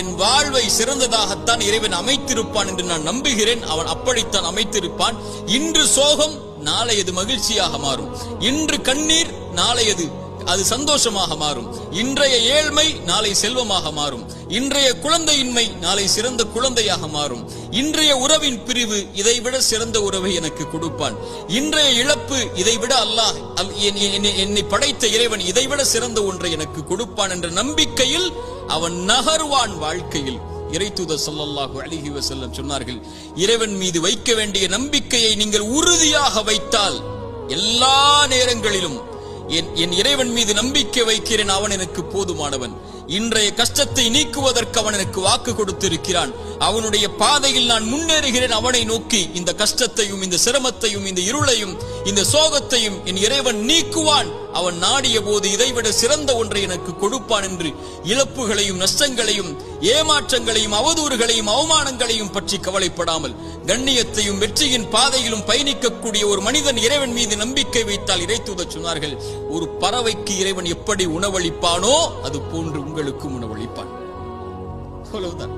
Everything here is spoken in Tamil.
என் வாழ்வை சிறந்ததாகத்தான் இறைவன் அமைத்திருப்பான் என்று நான் நம்புகிறேன். அவன் அப்படித்தான் அமைத்திருப்பான். இன்று சோகம் நாளையது மகிழ்ச்சியாக மாறும். இன்று கண்ணீர் நாளையது அது சந்தோஷமாக மாறும். இன்றைய ஏழ்மை நாளை செல்வமாக மாறும். இன்றைய குழந்தையின்மை நாளை சிறந்த குழந்தையாக மாறும். இன்றைய உறவின் பிரிவு இதைவிட சிறந்த உறவை எனக்கு கொடுப்பான். இன்றைய இழப்பு இதைவிட அல்லாஹ் என்னை படைத்த இறைவன் இதைவிட சிறந்த ஒன்றை எனக்கு கொடுப்பான் என்ற நம்பிக்கையில் அவன் நகர்வான் வாழ்க்கையில். இறைத்தூதர் ஸல்லல்லாஹு அலைஹி வஸல்லம் சொன்னார்கள், இறைவன் மீது வைக்க வேண்டிய நம்பிக்கையை நீங்கள் உறுதியாக வைத்தால் எல்லா நேரங்களிலும் என் இறைவன் மீது நம்பிக்கை வைக்கிறேன், அவன் எனக்கு போதுமானவன். இன்றைய கஷ்டத்தை நீக்குவதற்கு அவன் எனக்கு வாக்கு கொடுத்திருக்கிறான். அவனுடைய பாதையில் நான் முன்னேறுகிறேன். அவனை நோக்கி இந்த கஷ்டத்தையும் இந்த சிரமத்தையும் இந்த இருளையும் இந்த சோகத்தையும் என் இறைவன் நீக்குவான். அவன் நாடிய போது இதைவிட சிறந்த ஒன்றை எனக்கு கொடுப்பான் என்று இழப்புகளையும் நஷ்டங்களையும் ஏமாற்றங்களையும் அவதூறுகளையும் அவமானங்களையும் பற்றி கவலைப்படாமல் கண்ணியத்தையும் வெற்றியின் பாதையிலும் பயணிக்கக்கூடிய ஒரு மனிதன் இறைவன் மீது நம்பிக்கை வைத்தால், இறைத்தூதர் சொன்னார்கள், ஒரு பறவைக்கு இறைவன் எப்படி உணவளிப்பானோ அது போன்று உங்களுக்கும் உணவளிப்பான். அவ்வளவுதான்.